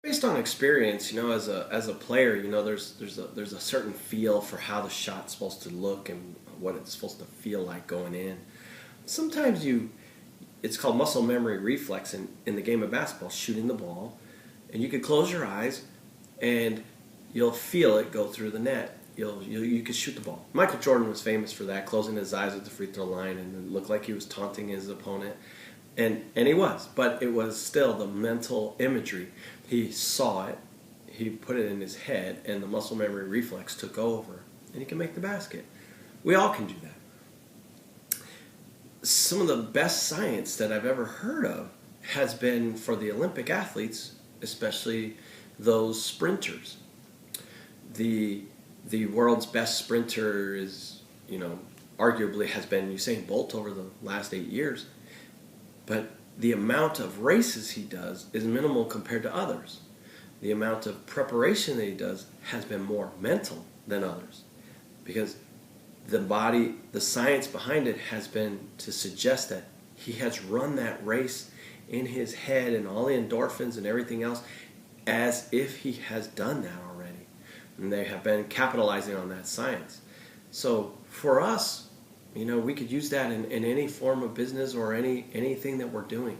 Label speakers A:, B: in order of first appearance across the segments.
A: Based on experience, as a player, there's a certain feel for how the shot's supposed to look and what it's supposed to feel like going in. Sometimes it's called muscle memory reflex in the game of basketball, shooting the ball, and you could close your eyes and you'll feel it go through the net. You could shoot the ball. Michael Jordan was famous for that, closing his eyes at the free throw line, and it looked like he was taunting his opponent. And he was, but it was still the mental imagery. He saw it, he put it in his head, and the muscle memory reflex took over, and he can make the basket. We all can do that. Some of the best science that I've ever heard of has been for the Olympic athletes, especially those sprinters. The world's best sprinter is, arguably has been Usain Bolt over the last 8 years. But the amount of races he does is minimal compared to others. The amount of preparation that he does has been more mental than others. Because the science behind it has been to suggest that he has run that race in his head and all the endorphins and everything else as if he has done that already. And they have been capitalizing on that science. So for us, we could use that in any form of business or anything that we're doing.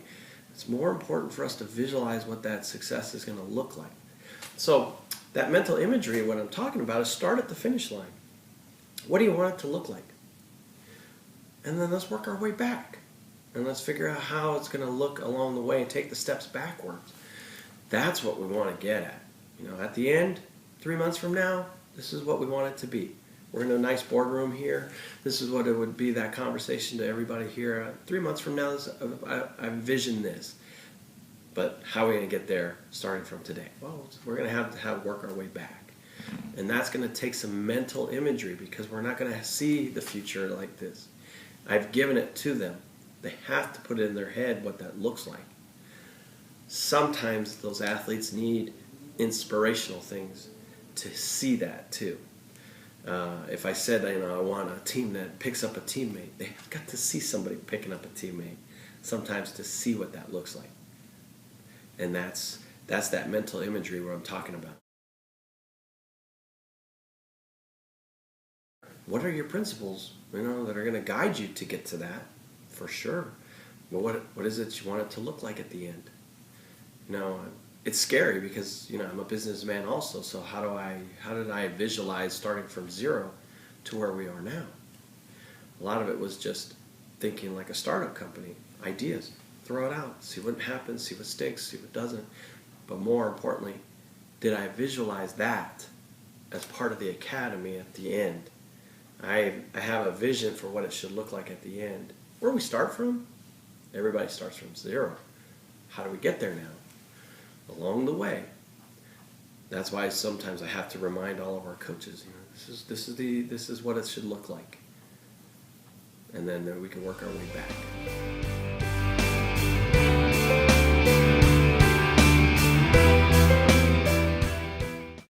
A: It's more important for us to visualize what that success is going to look like. So that mental imagery, what I'm talking about, is start at the finish line. What do you want it to look like? And then let's work our way back. And let's figure out how it's going to look along the way and take the steps backwards. That's what we want to get at. At the end, 3 months from now, this is what we want it to be. We're in a nice boardroom here. This is what it would be, that conversation to everybody here. 3 months from now, I envision this. But how are we going to get there starting from today? Well, we're going to have work our way back. And that's going to take some mental imagery because we're not going to see the future like this. I've given it to them. They have to put it in their head what that looks like. Sometimes those athletes need inspirational things to see that too. If I said, I want a team that picks up a teammate, they've got to see somebody picking up a teammate sometimes to see what that looks like. And that's that mental imagery where I'm talking about. What are your principles, that are going to guide you to get to that? For sure. But what is it you want it to look like at the end? It's scary because I'm a businessman also. So how did I visualize starting from zero to where we are now? A lot of it was just thinking like a startup company, ideas, throw it out, see what happens, see what sticks, see what doesn't. But more importantly, did I visualize that as part of the academy at the end? I have a vision for what it should look like at the end. Where we start from? Everybody starts from zero. How do we get there now? Along the way. That's why sometimes I have to remind all of our coaches, this is what it should look like. And then we can work our way back.